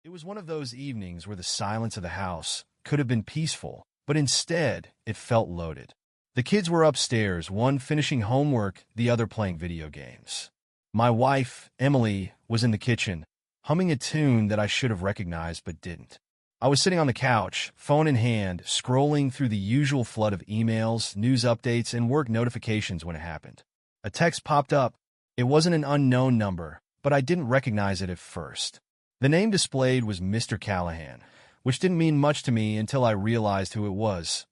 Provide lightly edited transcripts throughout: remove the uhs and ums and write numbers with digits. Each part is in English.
It was one of those evenings where the silence of the house could have been peaceful, but instead it felt loaded. The kids were upstairs, one finishing homework, the other playing video games. My wife, Emily, was in the kitchen, humming a tune that I should have recognized but didn't. I was sitting on the couch, phone in hand, scrolling through the usual flood of emails, news updates, and work notifications when it happened. A text popped up. It wasn't an unknown number, but I didn't recognize it at first. The name displayed was Mr. Callahan, which didn't mean much to me until I realized who it was,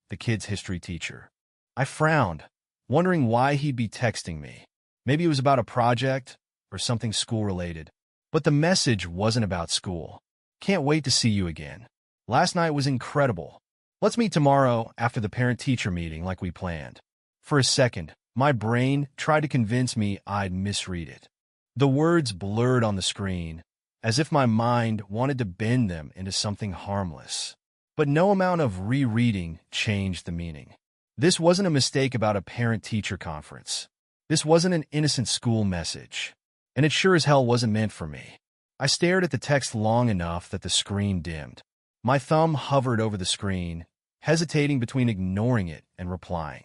the kid's history teacher. I frowned, wondering why he'd be texting me. Maybe it was about a project or something school-related. But the message wasn't about school. Can't wait to see you again. Last night was incredible. Let's meet tomorrow after the parent-teacher meeting like we planned. For a second, my brain tried to convince me I'd misread it. The words blurred on the screen, as if my mind wanted to bend them into something harmless. But no amount of rereading changed the meaning. This wasn't a mistake about a parent-teacher conference. This wasn't an innocent school message. And it sure as hell wasn't meant for me. I stared at the text long enough that the screen dimmed. My thumb hovered over the screen, hesitating between ignoring it and replying.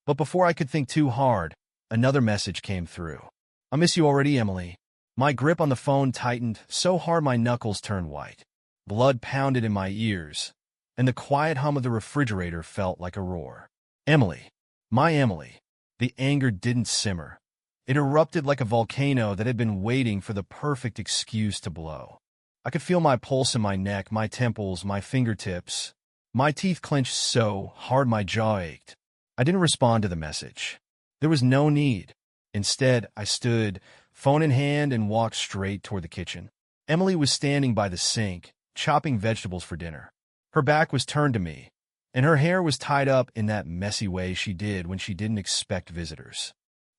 But before I could think too hard, another message came through. I miss you already, Emily. My grip on the phone tightened so hard my knuckles turned white. Blood pounded in my ears, and the quiet hum of the refrigerator felt like a roar. Emily. My Emily. The anger didn't simmer. It erupted like a volcano that had been waiting for the perfect excuse to blow. I could feel my pulse in my neck, my temples, my fingertips. My teeth clenched so hard my jaw ached. I didn't respond to the message. There was no need. Instead, I stood, phone in hand, and walked straight toward the kitchen. Emily was standing by the sink, chopping vegetables for dinner. Her back was turned to me, and her hair was tied up in that messy way she did when she didn't expect visitors.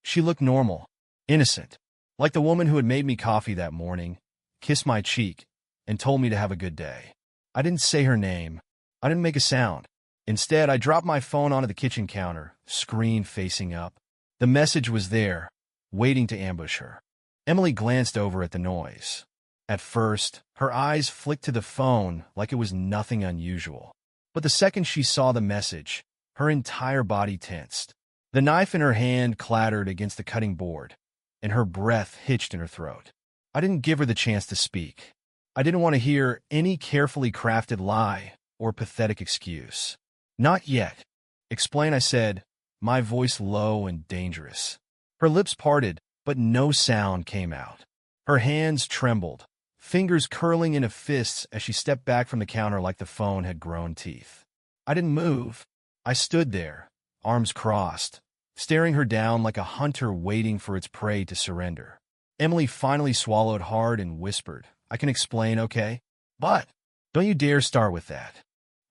She looked normal, innocent, like the woman who had made me coffee that morning, kissed my cheek, and told me to have a good day. I didn't say her name. I didn't make a sound. Instead, I dropped my phone onto the kitchen counter, screen facing up. The message was there, waiting to ambush her. Emily glanced over at the noise. At first, her eyes flicked to the phone like it was nothing unusual. But the second she saw the message, her entire body tensed. The knife in her hand clattered against the cutting board, and her breath hitched in her throat. I didn't give her the chance to speak. I didn't want to hear any carefully crafted lie or pathetic excuse. Not yet. Explain, I said, my voice low and dangerous. Her lips parted, but no sound came out. Her hands trembled, fingers curling into fists as she stepped back from the counter like the phone had grown teeth. I didn't move. I stood there, arms crossed, staring her down like a hunter waiting for its prey to surrender. Emily finally swallowed hard and whispered, I can explain, okay? But don't you dare start with that.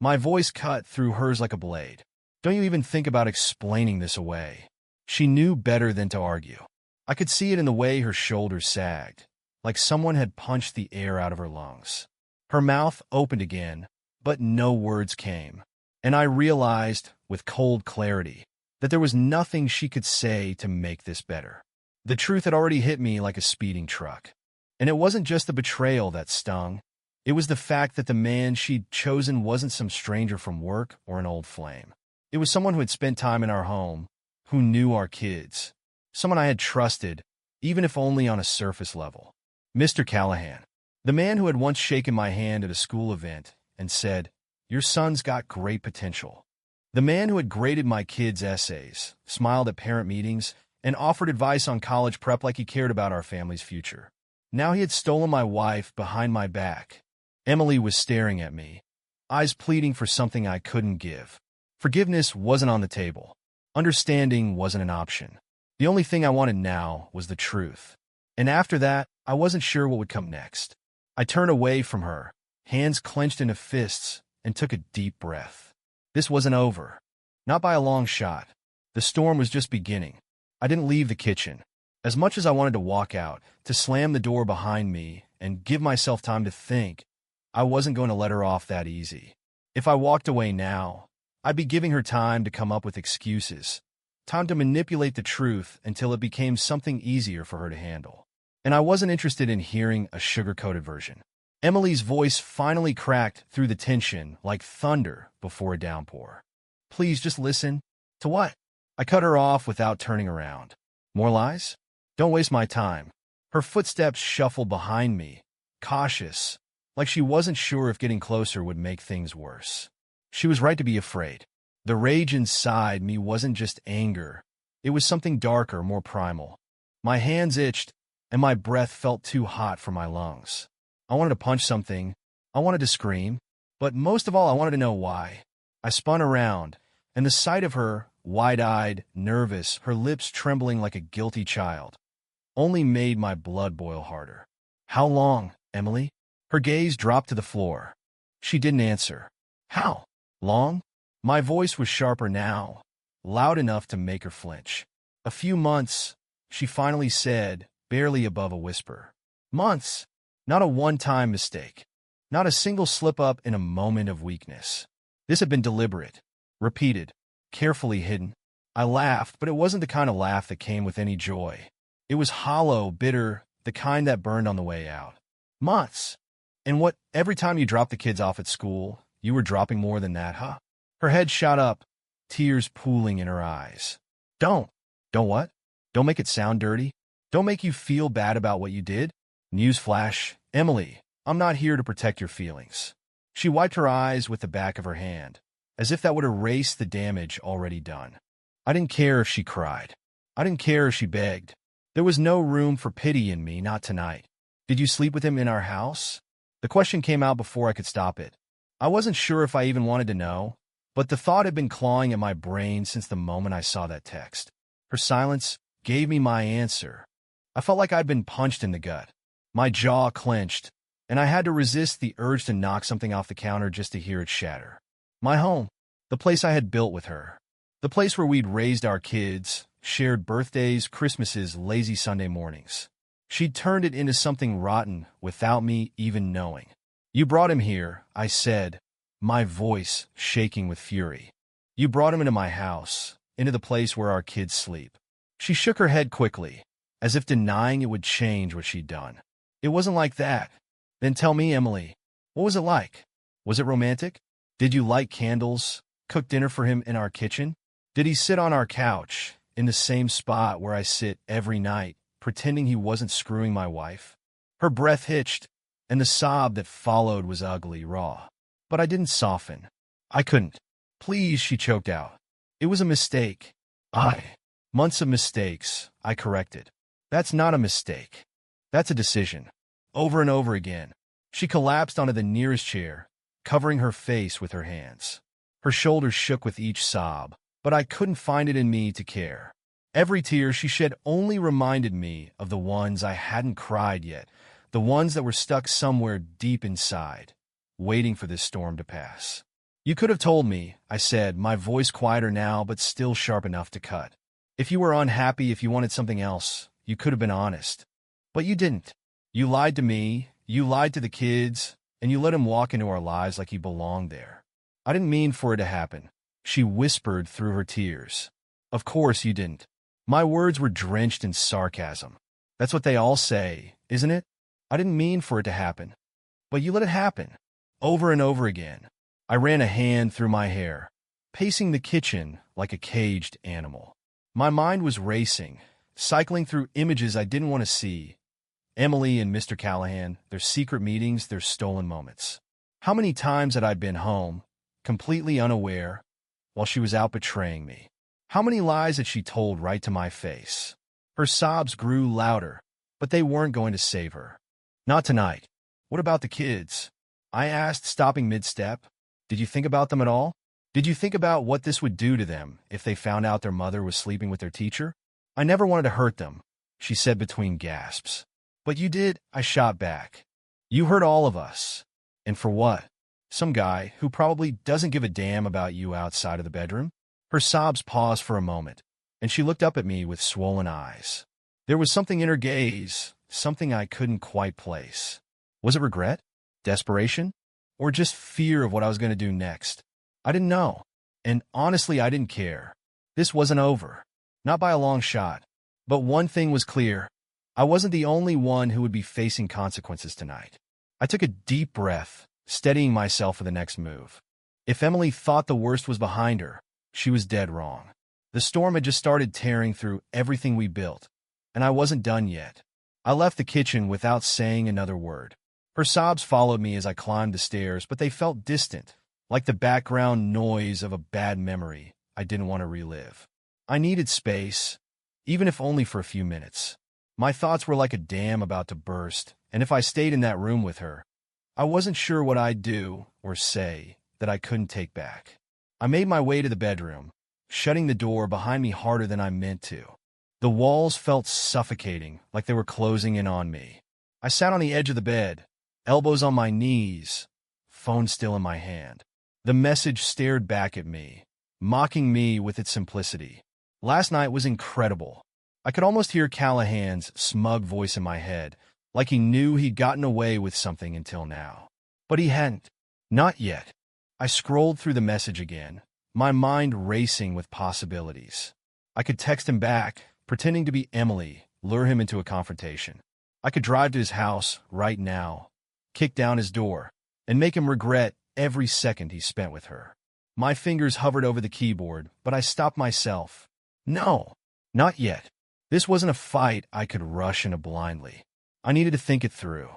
My voice cut through hers like a blade. Don't you even think about explaining this away. She knew better than to argue. I could see it in the way her shoulders sagged, like someone had punched the air out of her lungs. Her mouth opened again, but no words came. And I realized, with cold clarity, that there was nothing she could say to make this better. The truth had already hit me like a speeding truck. And it wasn't just the betrayal that stung. It was the fact that the man she'd chosen wasn't some stranger from work or an old flame. It was someone who had spent time in our home, who knew our kids, someone I had trusted, even if only on a surface level. Mr. Callahan, the man who had once shaken my hand at a school event and said, your son's got great potential. The man who had graded my kids' essays, smiled at parent meetings, and offered advice on college prep like he cared about our family's future. Now he had stolen my wife behind my back. Emily was staring at me, eyes pleading for something I couldn't give. Forgiveness wasn't on the table. Understanding wasn't an option. The only thing I wanted now was the truth. And after that, I wasn't sure what would come next. I turned away from her, hands clenched into fists, and took a deep breath. This wasn't over. Not by a long shot. The storm was just beginning. I didn't leave the kitchen. As much as I wanted to walk out, to slam the door behind me and give myself time to think, I wasn't going to let her off that easy. If I walked away now, I'd be giving her time to come up with excuses, time to manipulate the truth until it became something easier for her to handle. And I wasn't interested in hearing a sugar-coated version. Emily's voice finally cracked through the tension like thunder before a downpour. Please just listen. To what? I cut her off without turning around. More lies? Don't waste my time. Her footsteps shuffled behind me, cautious, like she wasn't sure if getting closer would make things worse. She was right to be afraid. The rage inside me wasn't just anger. It was something darker, more primal. My hands itched, and my breath felt too hot for my lungs. I wanted to punch something. I wanted to scream. But most of all, I wanted to know why. I spun around, and the sight of her, wide-eyed, nervous, her lips trembling like a guilty child, only made my blood boil harder. How long, Emily? Her gaze dropped to the floor. She didn't answer. How long? My voice was sharper now, loud enough to make her flinch. A few months, she finally said, barely above a whisper. Months. Not a one-time mistake. Not a single slip-up in a moment of weakness. This had been deliberate, repeated, carefully hidden. I laughed, but it wasn't the kind of laugh that came with any joy. It was hollow, bitter, the kind that burned on the way out. Months. And what, every time you dropped the kids off at school, you were dropping more than that, huh? Her head shot up, tears pooling in her eyes. Don't what? Don't make it sound dirty. Don't make you feel bad about what you did. Newsflash, Emily, I'm not here to protect your feelings. She wiped her eyes with the back of her hand, as if that would erase the damage already done. I didn't care if she cried. I didn't care if she begged. There was no room for pity in me, not tonight. Did you sleep with him in our house? The question came out before I could stop it. I wasn't sure if I even wanted to know, but the thought had been clawing at my brain since the moment I saw that text. Her silence gave me my answer. I felt like I'd been punched in the gut. My jaw clenched, and I had to resist the urge to knock something off the counter just to hear it shatter. My home, the place I had built with her, the place where we'd raised our kids, shared birthdays, Christmases, lazy Sunday mornings. She'd turned it into something rotten without me even knowing. You brought him here, I said, my voice shaking with fury. You brought him into my house, into the place where our kids sleep. She shook her head quickly, as if denying it would change what she'd done. It wasn't like that. Then tell me, Emily, what was it like? Was it romantic? Did you light candles, cook dinner for him in our kitchen? Did he sit on our couch, in the same spot where I sit every night, pretending he wasn't screwing my wife? Her breath hitched, and the sob that followed was ugly, raw. But I didn't soften. I couldn't. Please, she choked out. It was a mistake. Months of mistakes, I corrected. That's not a mistake. That's a decision. Over and over again. She collapsed onto the nearest chair, covering her face with her hands. Her shoulders shook with each sob, but I couldn't find it in me to care. Every tear she shed only reminded me of the ones I hadn't cried yet, the ones that were stuck somewhere deep inside, waiting for this storm to pass. You could have told me, I said, my voice quieter now but still sharp enough to cut. If you were unhappy, if you wanted something else, you could have been honest. But you didn't. You lied to me, you lied to the kids, and you let him walk into our lives like he belonged there. I didn't mean for it to happen, she whispered through her tears. Of course you didn't. My words were drenched in sarcasm. That's what they all say, isn't it? I didn't mean for it to happen. But you let it happen. Over and over again. I ran a hand through my hair, pacing the kitchen like a caged animal. My mind was racing, cycling through images I didn't want to see. Emily and Mr. Callahan, their secret meetings, their stolen moments. How many times had I been home, completely unaware, while she was out betraying me? How many lies had she told right to my face? Her sobs grew louder, but they weren't going to save her. Not tonight. What about the kids? I asked, stopping mid-step. Did you think about them at all? Did you think about what this would do to them if they found out their mother was sleeping with their teacher? I never wanted to hurt them, she said between gasps. But you did, I shot back. You hurt all of us. And for what? Some guy who probably doesn't give a damn about you outside of the bedroom? Her sobs paused for a moment, and she looked up at me with swollen eyes. There was something in her gaze, something I couldn't quite place. Was it regret? Desperation? Or just fear of what I was going to do next? I didn't know. And honestly, I didn't care. This wasn't over. Not by a long shot. But one thing was clear. I wasn't the only one who would be facing consequences tonight. I took a deep breath, steadying myself for the next move. If Emily thought the worst was behind her, she was dead wrong. The storm had just started tearing through everything we built, and I wasn't done yet. I left the kitchen without saying another word. Her sobs followed me as I climbed the stairs, but they felt distant, like the background noise of a bad memory I didn't want to relive. I needed space, even if only for a few minutes. My thoughts were like a dam about to burst, and if I stayed in that room with her, I wasn't sure what I'd do or say that I couldn't take back. I made my way to the bedroom, shutting the door behind me harder than I meant to. The walls felt suffocating, like they were closing in on me. I sat on the edge of the bed, elbows on my knees, phone still in my hand. The message stared back at me, mocking me with its simplicity. Last night was incredible. I could almost hear Callahan's smug voice in my head, like he knew he'd gotten away with something until now. But he hadn't. Not yet. I scrolled through the message again, my mind racing with possibilities. I could text him back, pretending to be Emily, lure him into a confrontation. I could drive to his house right now, kick down his door, and make him regret every second he spent with her. My fingers hovered over the keyboard, but I stopped myself. No, not yet. This wasn't a fight I could rush into blindly. I needed to think it through.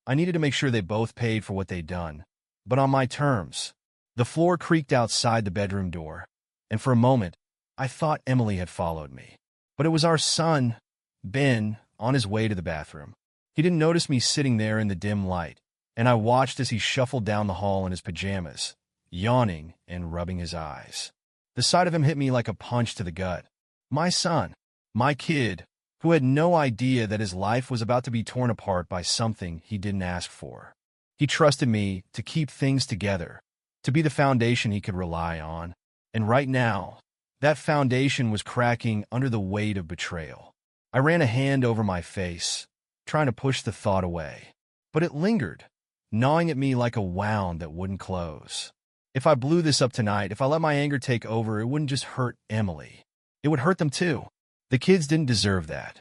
I needed to make sure they both paid for what they'd done, but on my terms. The floor creaked outside the bedroom door, and for a moment, I thought Emily had followed me. But it was our son, Ben, on his way to the bathroom. He didn't notice me sitting there in the dim light, and I watched as he shuffled down the hall in his pajamas, yawning and rubbing his eyes. The sight of him hit me like a punch to the gut. My son, my kid, who had no idea that his life was about to be torn apart by something he didn't ask for. He trusted me to keep things together, to be the foundation he could rely on, and right now, that foundation was cracking under the weight of betrayal. I ran a hand over my face, trying to push the thought away. But it lingered, gnawing at me like a wound that wouldn't close. If I blew this up tonight, if I let my anger take over, it wouldn't just hurt Emily. It would hurt them too. The kids didn't deserve that.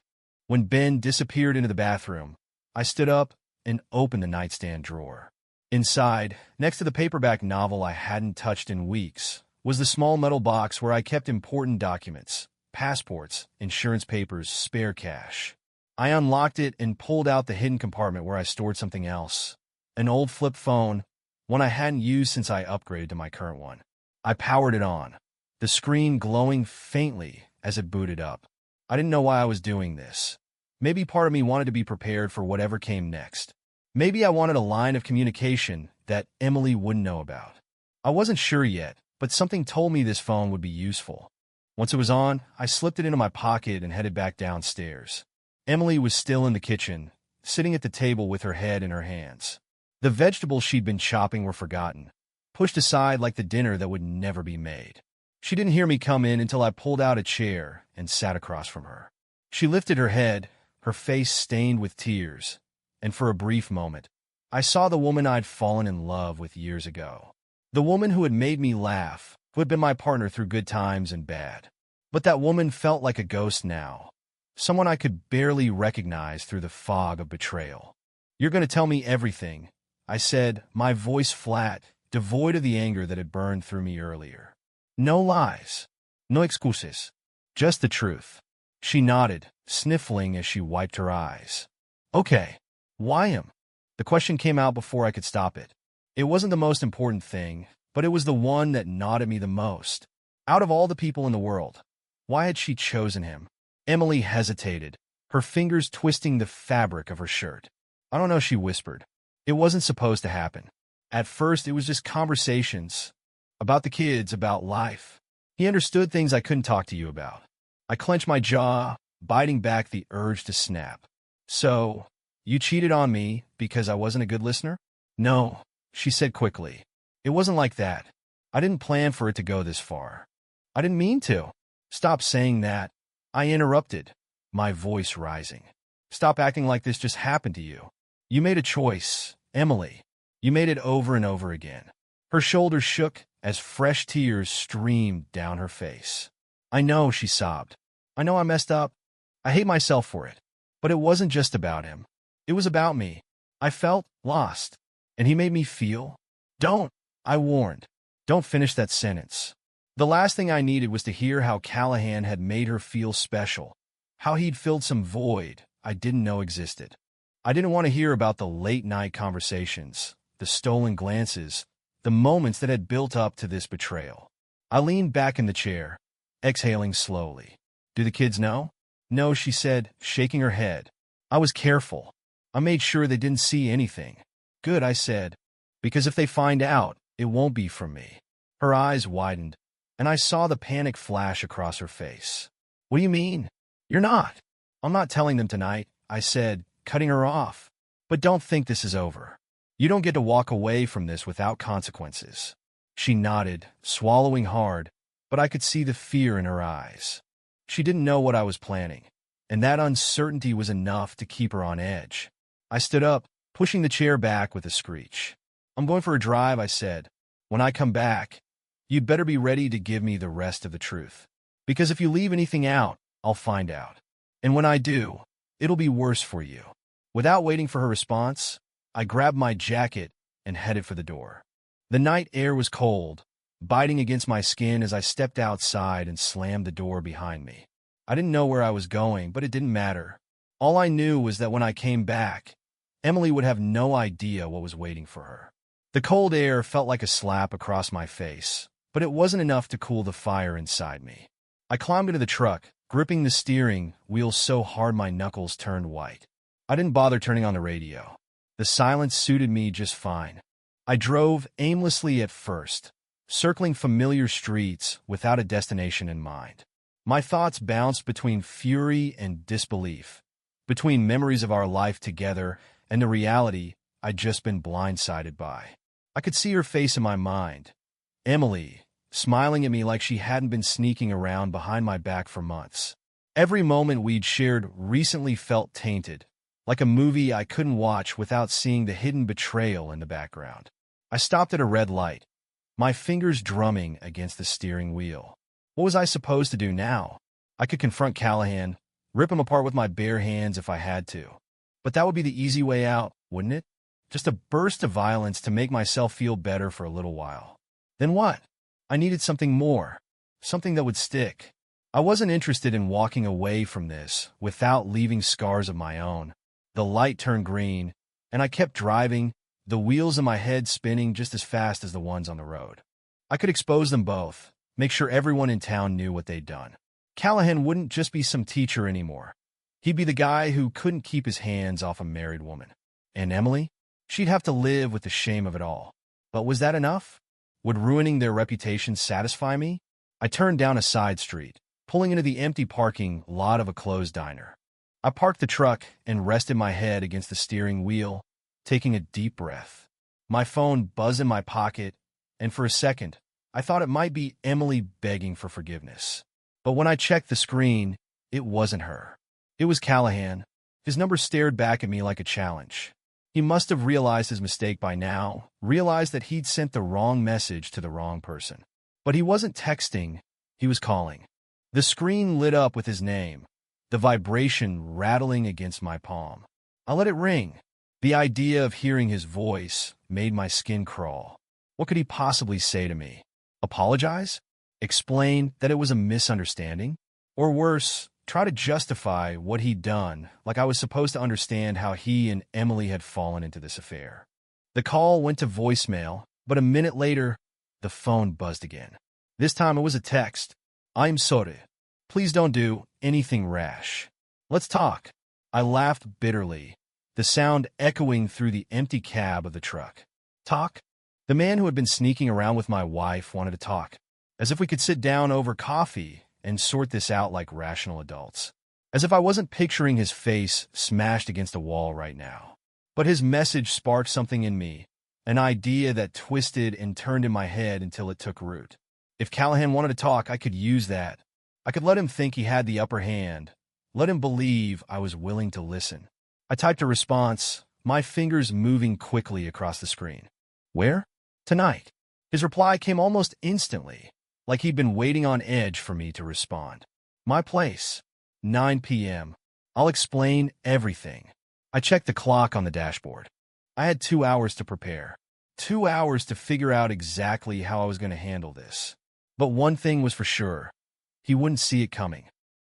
When Ben disappeared into the bathroom, I stood up and opened the nightstand drawer. Inside, next to the paperback novel I hadn't touched in weeks, was the small metal box where I kept important documents, passports, insurance papers, spare cash. I unlocked it and pulled out the hidden compartment where I stored something else. An old flip phone, one I hadn't used since I upgraded to my current one. I powered it on, the screen glowing faintly as it booted up. I didn't know why I was doing this. Maybe part of me wanted to be prepared for whatever came next. Maybe I wanted a line of communication that Emily wouldn't know about. I wasn't sure yet, but something told me this phone would be useful. Once it was on, I slipped it into my pocket and headed back downstairs. Emily was still in the kitchen, sitting at the table with her head in her hands. The vegetables she'd been chopping were forgotten, pushed aside like the dinner that would never be made. She didn't hear me come in until I pulled out a chair and sat across from her. She lifted her head, her face stained with tears, and for a brief moment, I saw the woman I'd fallen in love with years ago. The woman who had made me laugh, who had been my partner through good times and bad. But that woman felt like a ghost now, someone I could barely recognize through the fog of betrayal. "You're going to tell me everything," I said, my voice flat, devoid of the anger that had burned through me earlier. "No lies. No excuses. Just the truth." She nodded, sniffling as she wiped her eyes. "Okay. Why him?" The question came out before I could stop it. It wasn't the most important thing, but it was the one that gnawed at me the most. Out of all the people in the world, why had she chosen him? Emily hesitated, her fingers twisting the fabric of her shirt. "I don't know," she whispered. "It wasn't supposed to happen. At first, it was just conversations. About the kids, about life. He understood things I couldn't talk to you about." I clenched my jaw, biting back the urge to snap. "So, you cheated on me because I wasn't a good listener?" "No," she said quickly. "It wasn't like that. I didn't plan for it to go this far. I didn't mean to." "Stop saying that," I interrupted, my voice rising. "Stop acting like this just happened to you. You made a choice, Emily. You made it over and over again." Her shoulders shook as fresh tears streamed down her face. "I know," she sobbed. "I know I messed up. I hate myself for it. But it wasn't just about him. It was about me. I felt lost, and he made me feel. Don't, I warned. Don't finish that sentence. The last thing I needed was to hear how Callahan had made her feel special, how he'd filled some void I didn't know existed. I didn't want to hear about the late-night conversations, the stolen glances, the moments that had built up to this betrayal. I leaned back in the chair, exhaling slowly. Do the kids know? No, she said, shaking her head. I was careful. I made sure they didn't see anything. Good, I said, because if they find out, it won't be from me. Her eyes widened, and I saw the panic flash across her face. What do you mean? You're not. I'm not telling them tonight, I said, cutting her off. But don't think this is over. You don't get to walk away from this without consequences. She nodded, swallowing hard, but I could see the fear in her eyes. She didn't know what I was planning, and that uncertainty was enough to keep her on edge. I stood up, pushing the chair back with a screech. I'm going for a drive, I said. When I come back, you'd better be ready to give me the rest of the truth. Because if you leave anything out, I'll find out. And when I do, it'll be worse for you. Without waiting for her response, I grabbed my jacket and headed for the door. The night air was cold, biting against my skin as I stepped outside and slammed the door behind me. I didn't know where I was going, but it didn't matter. All I knew was that when I came back, Emily would have no idea what was waiting for her. The cold air felt like a slap across my face, but it wasn't enough to cool the fire inside me. I climbed into the truck, gripping the steering wheel so hard my knuckles turned white. I didn't bother turning on the radio. The silence suited me just fine. I drove aimlessly at first, circling familiar streets without a destination in mind. My thoughts bounced between fury and disbelief, between memories of our life together and the reality I'd just been blindsided by. I could see her face in my mind, Emily, smiling at me like she hadn't been sneaking around behind my back for months. Every moment we'd shared recently felt tainted, like a movie I couldn't watch without seeing the hidden betrayal in the background. I stopped at a red light, my fingers drumming against the steering wheel. What was I supposed to do now? I could confront Callahan, rip him apart with my bare hands if I had to. But that would be the easy way out, wouldn't it? Just a burst of violence to make myself feel better for a little while. Then what? I needed something more, something that would stick. I wasn't interested in walking away from this without leaving scars of my own. The light turned green, and I kept driving, the wheels in my head spinning just as fast as the ones on the road. I could expose them both, make sure everyone in town knew what they'd done. Callahan wouldn't just be some teacher anymore. He'd be the guy who couldn't keep his hands off a married woman. And Emily? She'd have to live with the shame of it all. But was that enough? Would ruining their reputation satisfy me? I turned down a side street, pulling into the empty parking lot of a closed diner. I parked the truck and rested my head against the steering wheel, taking a deep breath. My phone buzzed in my pocket, and for a second, I thought it might be Emily begging for forgiveness. But when I checked the screen, it wasn't her. It was Callahan. His number stared back at me like a challenge. He must have realized his mistake by now, realized that he'd sent the wrong message to the wrong person. But he wasn't texting, he was calling. The screen lit up with his name, the vibration rattling against my palm. I let it ring. The idea of hearing his voice made my skin crawl. What could he possibly say to me? Apologize? Explain that it was a misunderstanding? Or worse, try to justify what he'd done, like I was supposed to understand how he and Emily had fallen into this affair. The call went to voicemail, but a minute later, the phone buzzed again. This time it was a text. I'm sorry. Please don't do anything rash. Let's talk. I laughed bitterly, the sound echoing through the empty cab of the truck. Talk? The man who had been sneaking around with my wife wanted to talk, as if we could sit down over coffee and sort this out like rational adults. As if I wasn't picturing his face smashed against a wall right now. But his message sparked something in me, an idea that twisted and turned in my head until it took root. If Callahan wanted to talk, I could use that. I could let him think he had the upper hand, let him believe I was willing to listen. I typed a response, my fingers moving quickly across the screen. Where? Tonight. His reply came almost instantly, like he'd been waiting on edge for me to respond. My place. 9 p.m. I'll explain everything. I checked the clock on the dashboard. I had 2 hours to prepare. 2 hours to figure out exactly how I was going to handle this. But one thing was for sure. He wouldn't see it coming.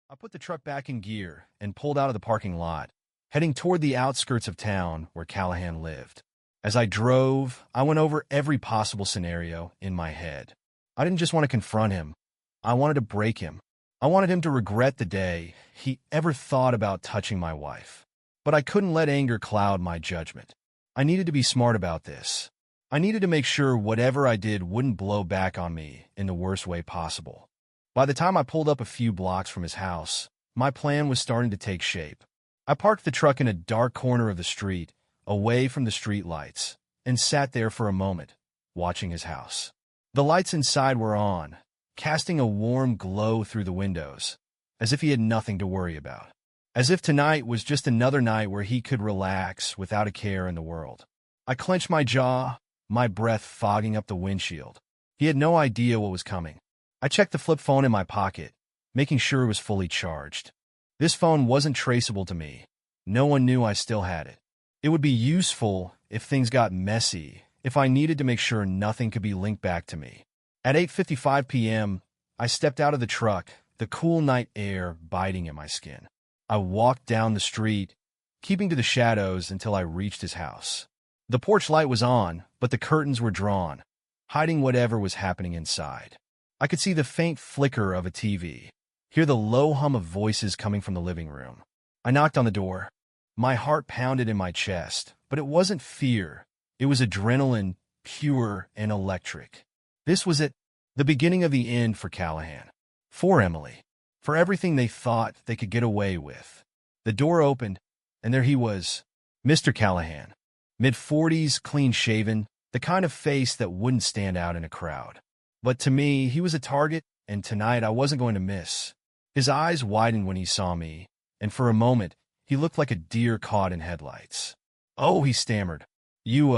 I put the truck back in gear and pulled out of the parking lot, heading toward the outskirts of town where Callahan lived. As I drove, I went over every possible scenario in my head. I didn't just want to confront him. I wanted to break him. I wanted him to regret the day he ever thought about touching my wife. But I couldn't let anger cloud my judgment. I needed to be smart about this. I needed to make sure whatever I did wouldn't blow back on me in the worst way possible. By the time I pulled up a few blocks from his house, my plan was starting to take shape. I parked the truck in a dark corner of the street, away from the street lights, and sat there for a moment, watching his house. The lights inside were on, casting a warm glow through the windows, as if he had nothing to worry about. As if tonight was just another night where he could relax without a care in the world. I clenched my jaw, my breath fogging up the windshield. He had no idea what was coming. I checked the flip phone in my pocket, making sure it was fully charged. This phone wasn't traceable to me. No one knew I still had it. It would be useful if things got messy, if I needed to make sure nothing could be linked back to me. At 8:55 p.m., I stepped out of the truck, the cool night air biting at my skin. I walked down the street, keeping to the shadows until I reached his house. The porch light was on, but the curtains were drawn, hiding whatever was happening inside. I could see the faint flicker of a TV, hear the low hum of voices coming from the living room. I knocked on the door. My heart pounded in my chest, but it wasn't fear. It was adrenaline, pure and electric. This was it, the beginning of the end for Callahan. For Emily. For everything they thought they could get away with. The door opened, and there he was, Mr. Callahan. Mid-40s, clean-shaven, the kind of face that wouldn't stand out in a crowd. But to me, he was a target, and tonight I wasn't going to miss. His eyes widened when he saw me, and for a moment, he looked like a deer caught in headlights. "Oh," he stammered. You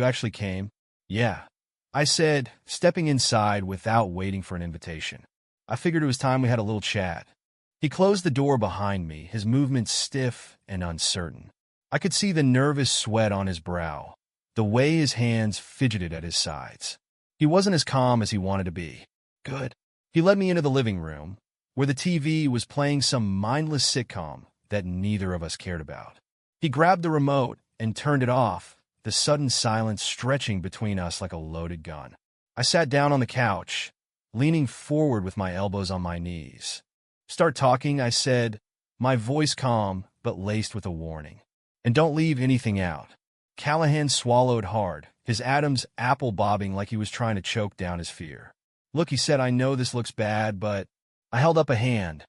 actually came?" "Yeah," I said, stepping inside without waiting for an invitation. I figured it was time we had a little chat. He closed the door behind me, his movements stiff and uncertain. I could see the nervous sweat on his brow, the way his hands fidgeted at his sides. He wasn't as calm as he wanted to be. Good. He led me into the living room, where the TV was playing some mindless sitcom that neither of us cared about. He grabbed the remote and turned it off, the sudden silence stretching between us like a loaded gun. I sat down on the couch, leaning forward with my elbows on my knees. "Start talking," I said, my voice calm but laced with a warning. "And don't leave anything out." Callahan swallowed hard, his atoms apple-bobbing like he was trying to choke down his fear. "Look," he said, "I know this looks bad, but—" I held up a hand,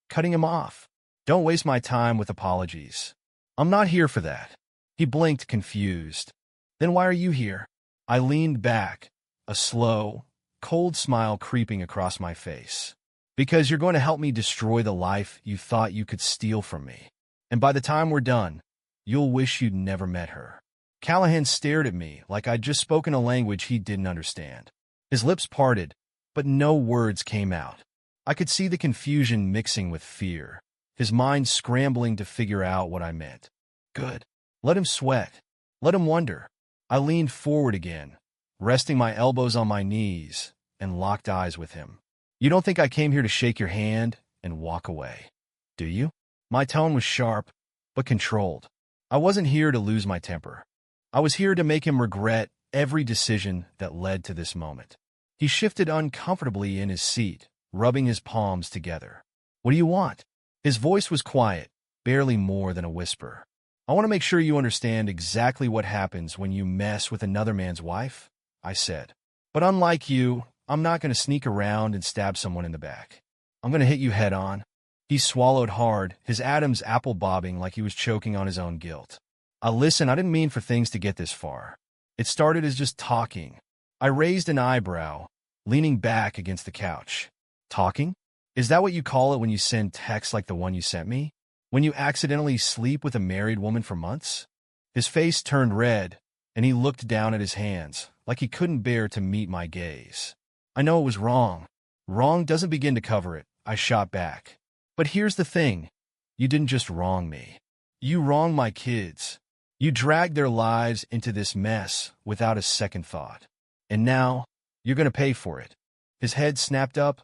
cutting him off. "Don't waste my time with apologies. I'm not here for that." He blinked, confused. "Then why are you here?" I leaned back, a slow, cold smile creeping across my face. "Because you're going to help me destroy the life you thought you could steal from me. And by the time we're done, you'll wish you'd never met her." Callahan stared at me like I'd just spoken a language he didn't understand. His lips parted, but no words came out. I could see the confusion mixing with fear, his mind scrambling to figure out what I meant. Good. Let him sweat. Let him wonder. I leaned forward again, resting my elbows on my knees, and locked eyes with him. "You don't think I came here to shake your hand and walk away, do you?" My tone was sharp, but controlled. I wasn't here to lose my temper. I was here to make him regret every decision that led to this moment. He shifted uncomfortably in his seat, rubbing his palms together. "What do you want?" His voice was quiet, barely more than a whisper. "I want to make sure you understand exactly what happens when you mess with another man's wife," I said. "But unlike you, I'm not going to sneak around and stab someone in the back. I'm going to hit you head on." He swallowed hard, his atoms apple-bobbing like he was choking on his own guilt. Listen, I didn't mean for things to get this far. It started as just talking." I raised an eyebrow, leaning back against the couch. "Talking? Is that what you call it when you send texts like the one you sent me? When you accidentally sleep with a married woman for months?" His face turned red, and he looked down at his hands, like he couldn't bear to meet my gaze. "I know it was wrong. Wrong doesn't begin to cover it," I shot back. "But here's the thing. You didn't just wrong me. You wronged my kids. You dragged their lives into this mess without a second thought. And now, you're going to pay for it. His head snapped up,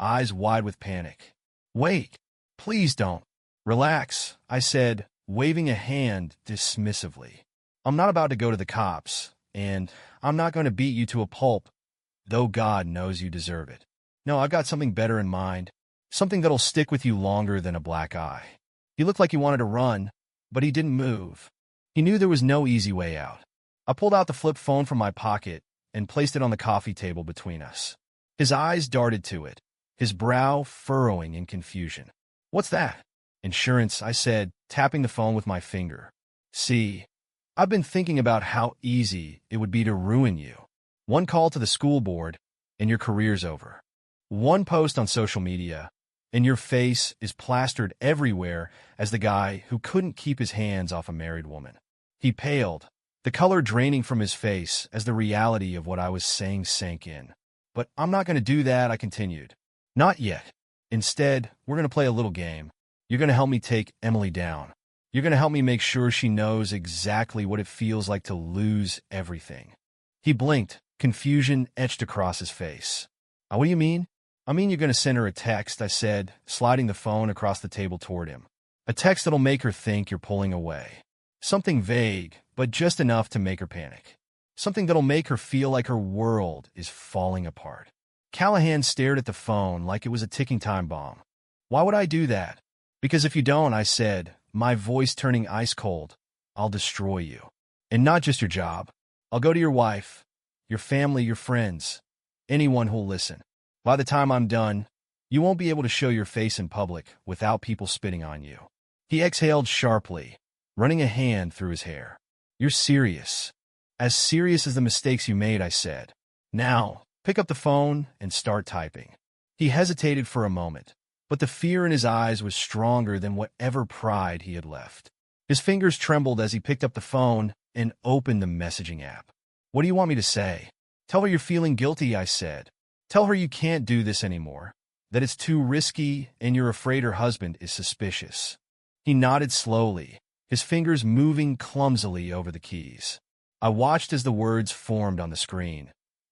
eyes wide with panic. Wait, please don't. Relax, I said, waving a hand dismissively. I'm not about to go to the cops, and I'm not going to beat you to a pulp, though God knows you deserve it. No, I've got something better in mind, something that'll stick with you longer than a black eye. He looked like he wanted to run, but he didn't move. He knew there was no easy way out. I pulled out the flip phone from my pocket and placed it on the coffee table between us. His eyes darted to it, his brow furrowing in confusion. What's that? Insurance, I said, tapping the phone with my finger. See, I've been thinking about how easy it would be to ruin you. One call to the school board, and your career's over. One post on social media, and your face is plastered everywhere as the guy who couldn't keep his hands off a married woman. He paled, the color draining from his face as the reality of what I was saying sank in. But I'm not going to do that, I continued. Not yet. Instead, we're going to play a little game. You're going to help me take Emily down. You're going to help me make sure she knows exactly what it feels like to lose everything. He blinked, confusion etched across his face. What do you mean? I mean you're going to send her a text, I said, sliding the phone across the table toward him. A text that'll make her think you're pulling away. Something vague, but just enough to make her panic. Something that'll make her feel like her world is falling apart. Callahan stared at the phone like it was a ticking time bomb. Why would I do that? Because if you don't, I said, my voice turning ice cold, I'll destroy you. And not just your job. I'll go to your wife, your family, your friends, anyone who'll listen. By the time I'm done, you won't be able to show your face in public without people spitting on you. He exhaled sharply, running a hand through his hair. You're serious. As serious as the mistakes you made, I said. Now, pick up the phone and start typing. He hesitated for a moment, but the fear in his eyes was stronger than whatever pride he had left. His fingers trembled as he picked up the phone and opened the messaging app. What do you want me to say? Tell her you're feeling guilty, I said. Tell her you can't do this anymore, that it's too risky and you're afraid her husband is suspicious. He nodded slowly, his fingers moving clumsily over the keys. I watched as the words formed on the screen,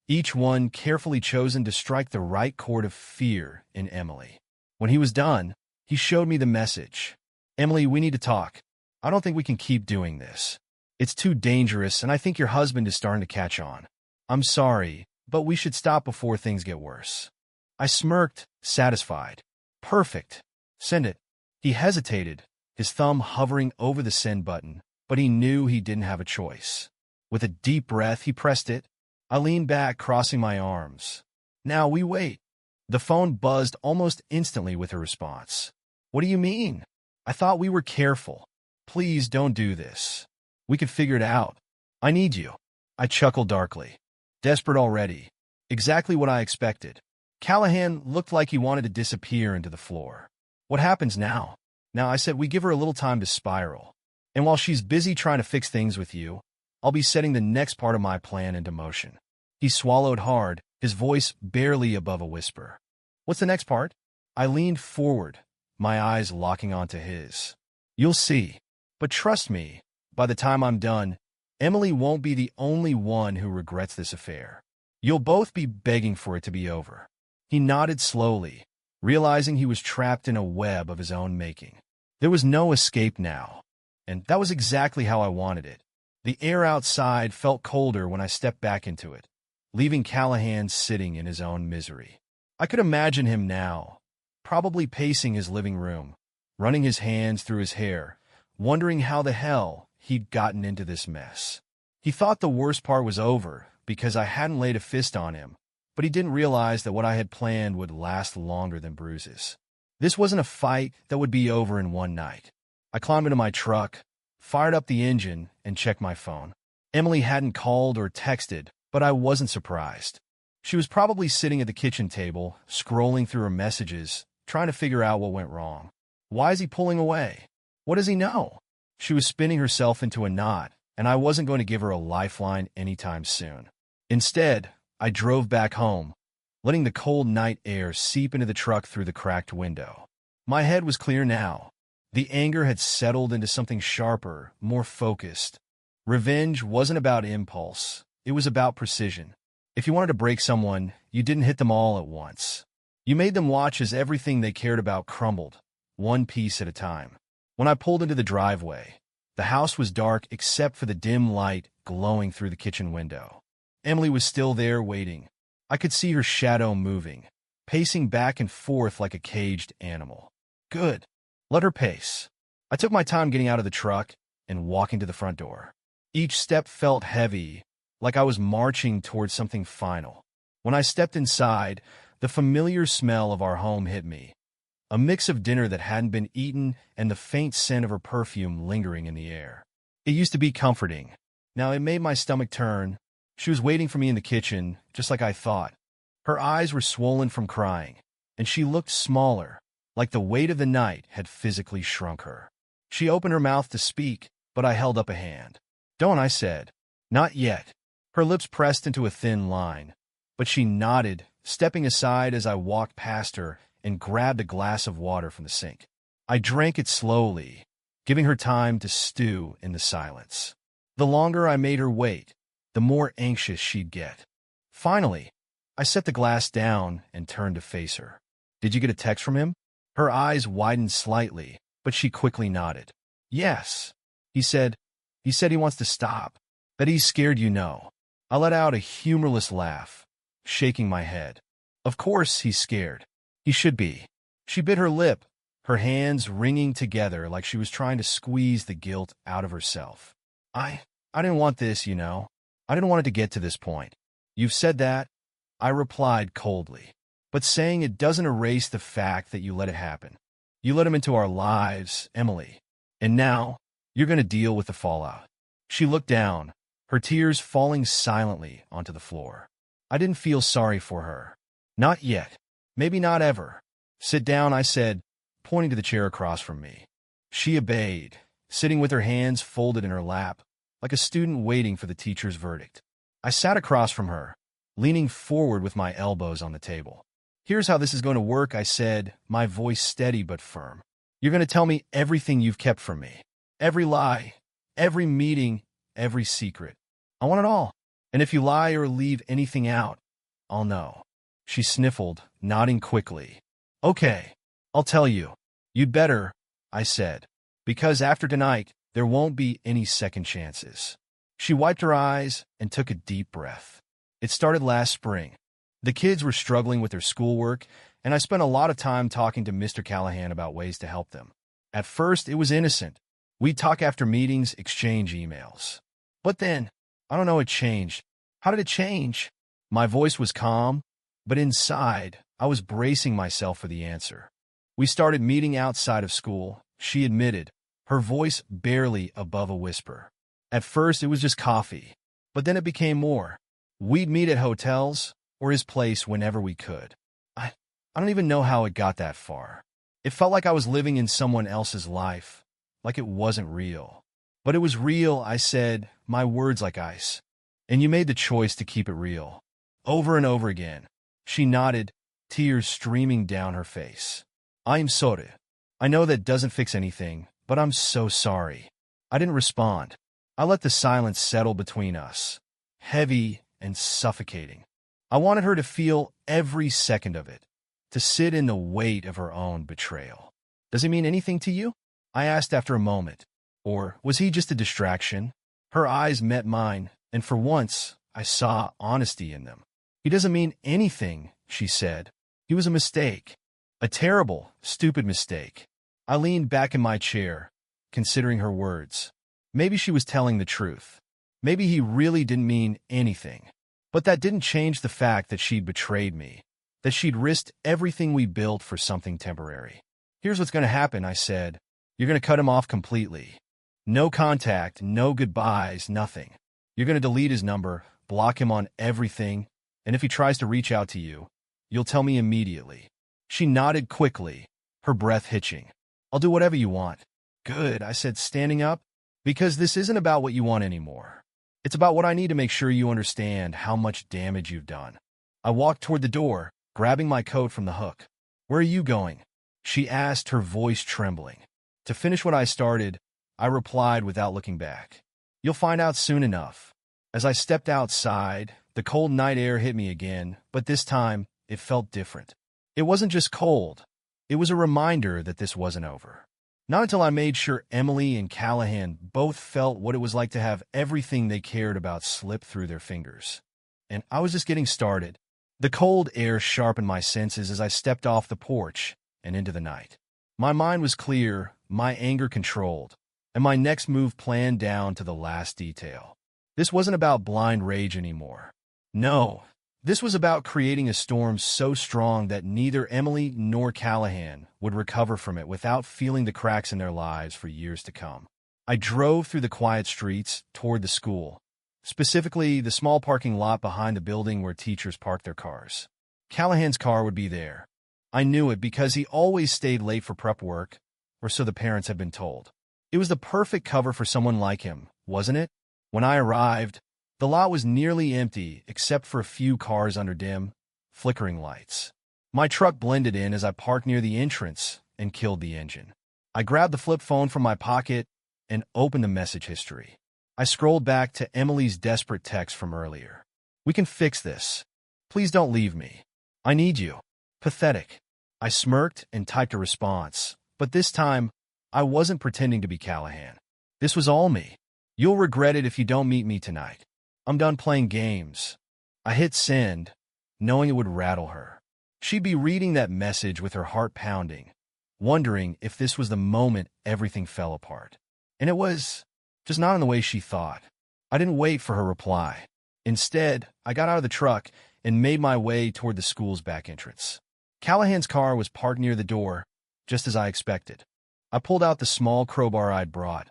each one carefully chosen to strike the right chord of fear in Emily. When he was done, he showed me the message. Emily, we need to talk. I don't think we can keep doing this. It's too dangerous, and I think your husband is starting to catch on. I'm sorry, but we should stop before things get worse. I smirked, satisfied. Perfect. Send it. He hesitated, his thumb hovering over the send button, but he knew he didn't have a choice. With a deep breath, he pressed it. I leaned back, crossing my arms. Now we wait. The phone buzzed almost instantly with her response. What do you mean? I thought we were careful. Please don't do this. We could figure it out. I need you. I chuckled darkly. Desperate already. Exactly what I expected. Callahan looked like he wanted to disappear into the floor. What happens now? Now, I said we give her a little time to spiral. And while she's busy trying to fix things with you, I'll be setting the next part of my plan into motion. He swallowed hard, his voice barely above a whisper. What's the next part? I leaned forward, my eyes locking onto his. You'll see. But trust me, by the time I'm done, Emily won't be the only one who regrets this affair. You'll both be begging for it to be over. He nodded slowly, realizing he was trapped in a web of his own making. There was no escape now, and that was exactly how I wanted it. The air outside felt colder when I stepped back into it, leaving Callahan sitting in his own misery. I could imagine him now, probably pacing his living room, running his hands through his hair, wondering how the hell he'd gotten into this mess. He thought the worst part was over because I hadn't laid a fist on him, but he didn't realize that what I had planned would last longer than bruises. This wasn't a fight that would be over in one night. I climbed into my truck, fired up the engine, and checked my phone. Emily hadn't called or texted, but I wasn't surprised. She was probably sitting at the kitchen table, scrolling through her messages, trying to figure out what went wrong. Why is he pulling away? What does he know? She was spinning herself into a knot, and I wasn't going to give her a lifeline anytime soon. Instead, I drove back home, letting the cold night air seep into the truck through the cracked window. My head was clear now. The anger had settled into something sharper, more focused, Revenge wasn't about impulse. It was about precision. If you wanted to break someone, you didn't hit them all at once. You made them watch as everything they cared about crumbled, one piece at a time. When I pulled into the driveway, the house was dark except for the dim light glowing through the kitchen window. Emily was still there waiting. I could see her shadow moving, pacing back and forth like a caged animal. Good. Let her pace. I took my time getting out of the truck and walking to the front door. Each step felt heavy, like I was marching towards something final. When I stepped inside, the familiar smell of our home hit me. A mix of dinner that hadn't been eaten and the faint scent of her perfume lingering in the air. It used to be comforting. Now it made my stomach turn. She was waiting for me in the kitchen, just like I thought. Her eyes were swollen from crying, and she looked smaller, like the weight of the night had physically shrunk her. She opened her mouth to speak, but I held up a hand. "Don't," I said. "Not yet." Her lips pressed into a thin line, but she nodded, stepping aside as I walked past her and grabbed a glass of water from the sink. I drank it slowly, giving her time to stew in the silence. The longer I made her wait, the more anxious she'd get. Finally, I set the glass down and turned to face her. "Did you get a text from him?" Her eyes widened slightly, but she quickly nodded. "Yes." He said he wants to stop, that he's scared, you know. I let out a humorless laugh, shaking my head. Of course he's scared. He should be. She bit her lip, her hands wringing together like she was trying to squeeze the guilt out of herself. I didn't want this, you know. I didn't want it to get to this point. You've said that, I replied coldly. But saying it doesn't erase the fact that you let it happen. You let him into our lives, Emily. And now, you're going to deal with the fallout. She looked down, her tears falling silently onto the floor. I didn't feel sorry for her. Not yet. Maybe not ever. "Sit down," I said, pointing to the chair across from me. She obeyed, sitting with her hands folded in her lap, like a student waiting for the teacher's verdict. I sat across from her, leaning forward with my elbows on the table. "Here's how this is going to work," I said, my voice steady but firm. "You're going to tell me everything you've kept from me. Every lie, every meeting, every secret. I want it all. And if you lie or leave anything out, I'll know." She sniffled, nodding quickly. "Okay, I'll tell you. You'd better," I said, "because after tonight, there won't be any second chances." She wiped her eyes and took a deep breath. It started last spring. The kids were struggling with their schoolwork, and I spent a lot of time talking to Mr. Callahan about ways to help them. At first, it was innocent. We'd talk after meetings, exchange emails. But then, I don't know, it changed. How did it change? My voice was calm, but inside, I was bracing myself for the answer. We started meeting outside of school, she admitted, her voice barely above a whisper. At first, it was just coffee, but then it became more. We'd meet at hotels or his place whenever we could. I don't even know how it got that far. It felt like I was living in someone else's life, like it wasn't real. But it was real, I said, my words like ice. And you made the choice to keep it real. Over and over again. She nodded, tears streaming down her face. "I'm sorry. I know that doesn't fix anything, but I'm so sorry." I didn't respond. I let the silence settle between us, heavy and suffocating. I wanted her to feel every second of it, to sit in the weight of her own betrayal. "Does he mean anything to you?" I asked after a moment. Or was he just a distraction? Her eyes met mine, and for once, I saw honesty in them. "He doesn't mean anything," she said. "He was a mistake. A terrible, stupid mistake." I leaned back in my chair, considering her words. Maybe she was telling the truth. Maybe he really didn't mean anything. But that didn't change the fact that she'd betrayed me, that she'd risked everything we built for something temporary. "Here's what's going to happen," I said. "You're going to cut him off completely. No contact, no goodbyes, nothing. You're going to delete his number, block him on everything, and if he tries to reach out to you, you'll tell me immediately." She nodded quickly, her breath hitching. "I'll do whatever you want." "Good," I said, standing up, "because this isn't about what you want anymore. It's about what I need to make sure you understand how much damage you've done." I walked toward the door, grabbing my coat from the hook. "Where are you going?" she asked, her voice trembling. To finish what I started, I replied without looking back. You'll find out soon enough. As I stepped outside, the cold night air hit me again, but this time, it felt different. It wasn't just cold. It was a reminder that this wasn't over. Not until I made sure Emily and Callahan both felt what it was like to have everything they cared about slip through their fingers. And I was just getting started. The cold air sharpened my senses as I stepped off the porch and into the night. My mind was clear, my anger controlled, and my next move planned down to the last detail. This wasn't about blind rage anymore. No, this was about creating a storm so strong that neither Emily nor Callahan would recover from it without feeling the cracks in their lives for years to come. I drove through the quiet streets toward the school, specifically the small parking lot behind the building where teachers parked their cars. Callahan's car would be there. I knew it because he always stayed late for prep work, or so the parents had been told. It was the perfect cover for someone like him, wasn't it? When I arrived, the lot was nearly empty except for a few cars under dim, flickering lights. My truck blended in as I parked near the entrance and killed the engine. I grabbed the flip phone from my pocket and opened the message history. I scrolled back to Emily's desperate text from earlier. "We can fix this. Please don't leave me. I need you." Pathetic. I smirked and typed a response, but this time, I wasn't pretending to be Callahan. This was all me. "You'll regret it if you don't meet me tonight. I'm done playing games." I hit send, knowing it would rattle her. She'd be reading that message with her heart pounding, wondering if this was the moment everything fell apart. And it was, just not in the way she thought. I didn't wait for her reply. Instead, I got out of the truck and made my way toward the school's back entrance. Callahan's car was parked near the door, just as I expected. I pulled out the small crowbar I'd brought,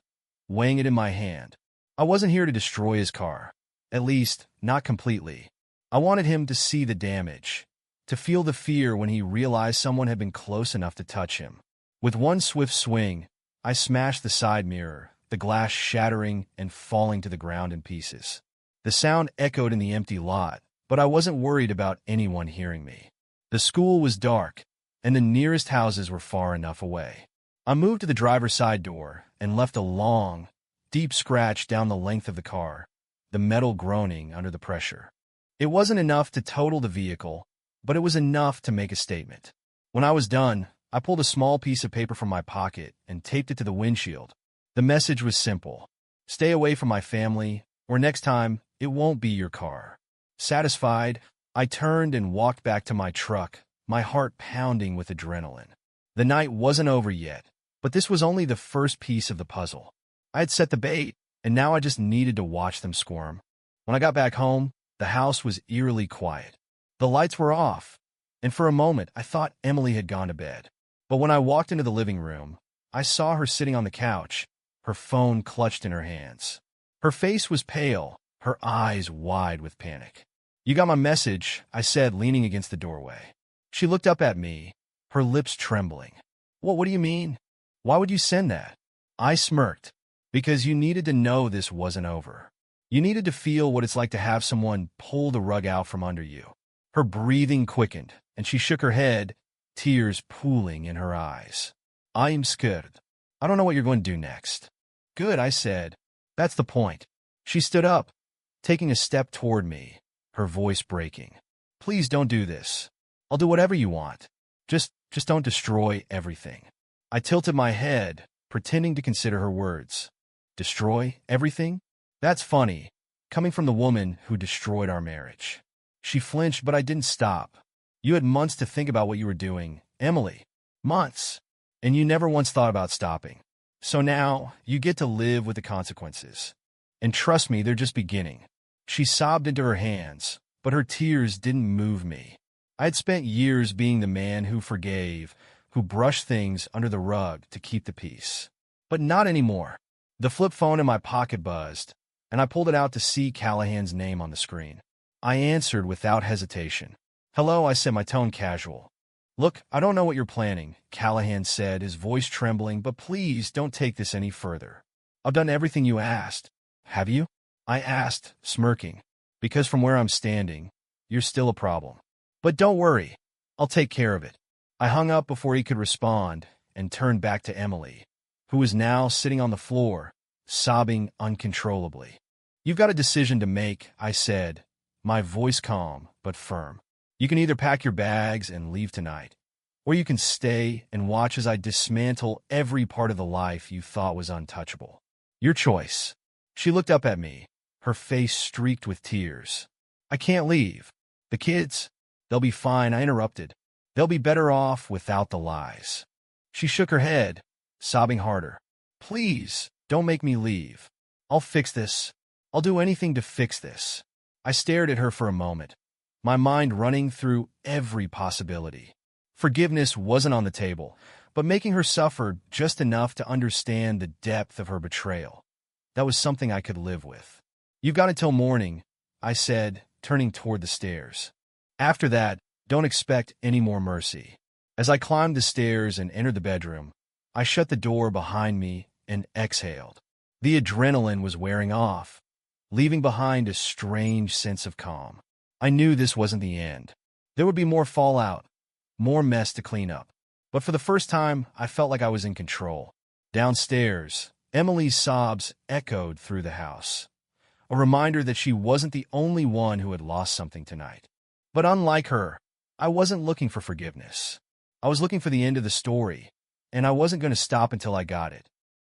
weighing it in my hand. I wasn't here to destroy his car. At least, not completely. I wanted him to see the damage, to feel the fear when he realized someone had been close enough to touch him. With one swift swing, I smashed the side mirror, the glass shattering and falling to the ground in pieces. The sound echoed in the empty lot, but I wasn't worried about anyone hearing me. The school was dark, and the nearest houses were far enough away. I moved to the driver's side door and left a long, deep scratch down the length of the car, the metal groaning under the pressure. It wasn't enough to total the vehicle, but it was enough to make a statement. When I was done, I pulled a small piece of paper from my pocket and taped it to the windshield. The message was simple: "Stay away from my family, or next time, it won't be your car." Satisfied, I turned and walked back to my truck, my heart pounding with adrenaline. The night wasn't over yet, but this was only the first piece of the puzzle. I had set the bait, and now I just needed to watch them squirm. When I got back home, the house was eerily quiet. The lights were off, and for a moment I thought Emily had gone to bed. But when I walked into the living room, I saw her sitting on the couch, her phone clutched in her hands. Her face was pale, her eyes wide with panic. "You got my message," I said, leaning against the doorway. She looked up at me, her lips trembling. What do you mean? Why would you send that?" I smirked. "Because you needed to know this wasn't over. You needed to feel what it's like to have someone pull the rug out from under you." Her breathing quickened, and she shook her head, tears pooling in her eyes. "I am scared. I don't know what you're going to do next." "Good," I said. "That's the point." She stood up, taking a step toward me, her voice breaking. "Please don't do this. I'll do whatever you want. Just don't destroy everything." I tilted my head, pretending to consider her words. Destroy everything? That's funny, coming from the woman who destroyed our marriage. She flinched, but I didn't stop. "You had months to think about what you were doing, Emily. Months. And you never once thought about stopping. So now, you get to live with the consequences. And trust me, they're just beginning." She sobbed into her hands, but her tears didn't move me. I had spent years being the man who forgave, who brushed things under the rug to keep the peace. But not anymore. The flip phone in my pocket buzzed, and I pulled it out to see Callahan's name on the screen. I answered without hesitation. "Hello," I said, my tone casual. "Look, I don't know what you're planning," Callahan said, his voice trembling, "but please don't take this any further. I've done everything you asked." "Have you?" I asked, smirking. "Because from where I'm standing, you're still a problem. But don't worry, I'll take care of it." I hung up before he could respond and turned back to Emily, who was now sitting on the floor, sobbing uncontrollably. "You've got a decision to make," I said, my voice calm but firm. "You can either pack your bags and leave tonight, or you can stay and watch as I dismantle every part of the life you thought was untouchable. Your choice." She looked up at me, her face streaked with tears. "I can't leave. The kids, they'll be fine," I interrupted. "They'll be better off without the lies." She shook her head, sobbing harder. "Please, don't make me leave. I'll fix this. I'll do anything to fix this." I stared at her for a moment, my mind running through every possibility. Forgiveness wasn't on the table, but making her suffer just enough to understand the depth of her betrayal, that was something I could live with. "You've got until morning," I said, turning toward the stairs. "After that, don't expect any more mercy." As I climbed the stairs and entered the bedroom, I shut the door behind me and exhaled. The adrenaline was wearing off, leaving behind a strange sense of calm. I knew this wasn't the end. There would be more fallout, more mess to clean up. But for the first time, I felt like I was in control. Downstairs, Emily's sobs echoed through the house, a reminder that she wasn't the only one who had lost something tonight. But unlike her, I wasn't looking for forgiveness. I was looking for the end of the story, and I wasn't going to stop until I got it.